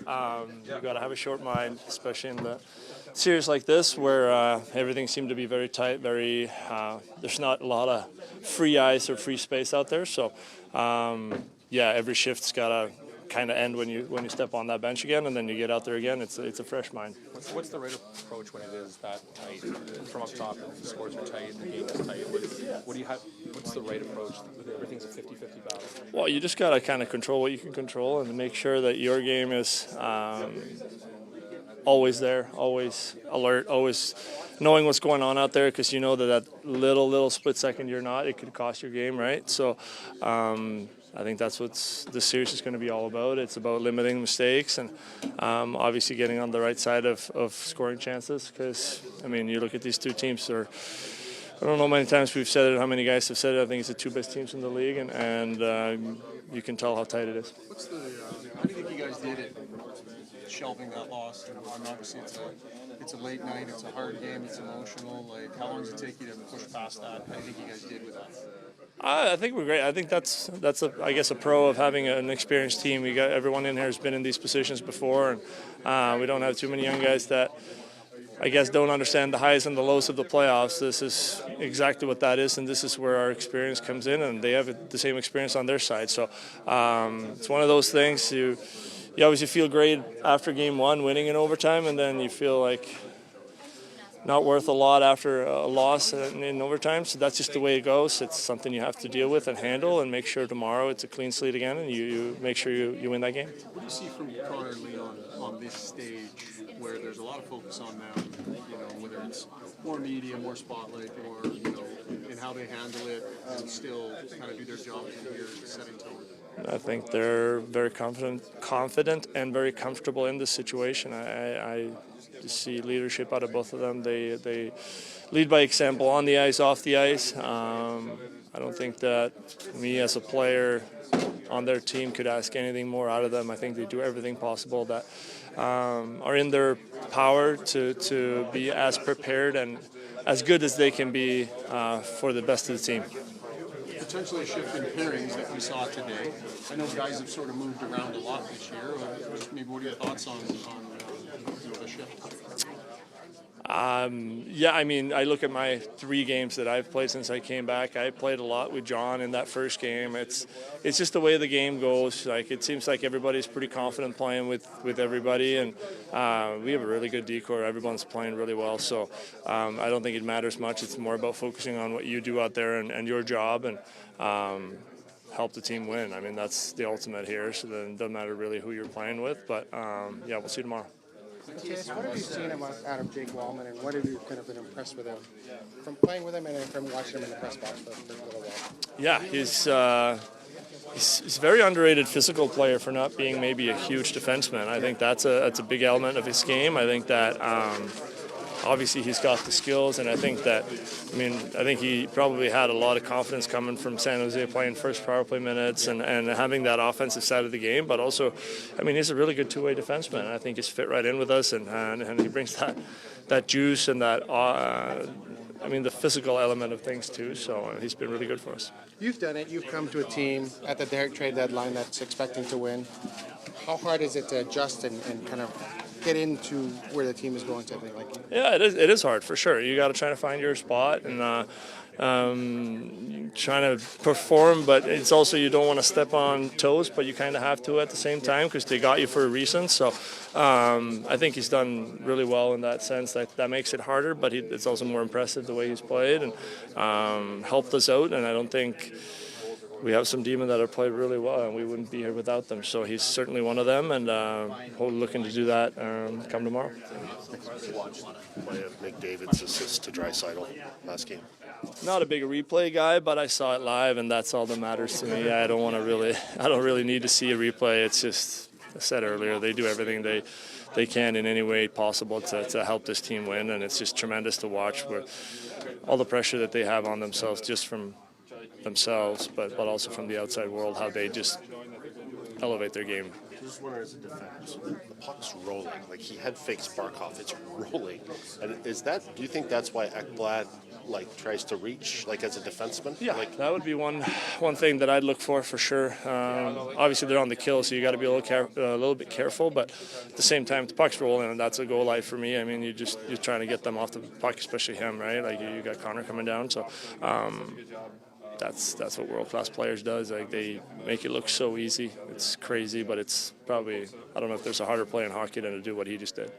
You got to have a short mind, especially in the series like this where everything seemed to be very tight, there's not a lot of free ice or free space out there. So, every shift's got to kind of end when you step on that bench again, and then you get out there again. It's a fresh mind. What's the right approach when it is that tight? From up top, the scores are tight, the game is tight. What's the right approach? Everything's a 50-50 battle. Well, you just got to kind of control what you can control and make sure that your game is always there, always alert, always knowing what's going on out there, because you know that little split second you're not, it could cost your game, right? So I think that's what this series is going to be all about. It's about limiting mistakes and obviously getting on the right side of scoring chances, because, I mean, you look at these two teams, I don't know how many times we've said it, how many guys have said it. I think it's the two best teams in the league, and you can tell how tight it is. How do you think you guys did it, shelving that loss? And obviously it's a late night, it's a hard game, it's emotional. Like, how long does it take you to push past that? How do you think you guys did with that? I think we're great. I think that's a pro of having an experienced team. We got everyone in here has been in these positions before, and we don't have too many young guys that I guess don't understand the highs and the lows of the playoffs. This is exactly what that is, and this is where our experience comes in, and they have the same experience on their side. So it's one of those things. You obviously feel great after game one, winning in overtime, and then you feel like not worth a lot after a loss in overtime. So that's just the way it goes. It's something you have to deal with and handle, and make sure tomorrow it's a clean slate again, and you make sure you win that game. What do you see from Connor Leon on this stage, where there's a lot of focus on them, whether it's more media, more spotlight, or, in how they handle it and still kind of do their job in here, setting tone? I think they're very confident and very comfortable in this situation. I just see leadership out of both of them. They lead by example on the ice, off the ice. I don't think that me as a player on their team could ask anything more out of them. I think they do everything possible that are in their power to be as prepared and as good as they can be for the best of the team. Potentially a shift in pairings that we saw today. I know guys have sort of moved around a lot this year. Maybe what are your thoughts on the shift? I mean, I look at my 3 games that I've played since I came back. I played a lot with John in that first game. It's just the way the game goes. Like, it seems like everybody's pretty confident playing with everybody, and we have a really good decor. Everyone's playing really well, so I don't think it matters much. It's more about focusing on what you do out there and your job, and help the team win. I mean, that's the ultimate here, so then it doesn't matter really who you're playing with, but we'll see you tomorrow. Mattias, what have you seen out of Jake Wallman, and what have you kind of been impressed with him from playing with him and from watching him in the press box for a little while? Yeah, he's a very underrated physical player for not being maybe a huge defenseman. I think that's a big element of his game. I think that obviously he's got the skills, and I think he probably had a lot of confidence coming from San Jose playing first power play minutes and having that offensive side of the game. But also, I mean, he's a really good two-way defenseman. I think he's fit right in with us, and he brings that juice and that the physical element of things too. So he's been really good for us. You've done it. You've come to a team at the trade deadline that's expecting to win. How hard is it to adjust and kind of get into where the team is going to? Yeah, it is hard for sure. You got to try to find your spot and trying to perform, but it's also you don't want to step on toes, but you kind of have to at the same time because they got you for a reason. So I think he's done really well in that sense. That makes it harder, but it's also more impressive the way he's played and helped us out. And I don't think we have some D-men that have played really well, and we wouldn't be here without them. So he's certainly one of them, and we're looking to do that come tomorrow. McDavid's assist to Draisaitl last game. Not a big replay guy, but I saw it live, and that's all that matters to me. I don't really need to see a replay. It's just, I said earlier, they do everything they can in any way possible to help this team win, and it's just tremendous to watch with all the pressure that they have on themselves just from themselves, but also from the outside world, how they just elevate their game Just wondering, as a defender, so the puck's rolling. Like, he had fake Sparkoff. It's rolling. And do you think that's why Ekblad, like, tries to reach, like, as a defenseman? Yeah, Like, that would be one thing that I'd look for sure. Obviously, they're on the kill, so you got to be a little bit careful. But at the same time, the puck's rolling, and that's a goal line for me. I mean, you're trying to get them off the puck, especially him, right? Like you got Connor coming down, so. That's what world-class players does. Like, they make it look so easy. It's crazy, but it's probably, I don't know if there's a harder play in hockey than to do what he just did.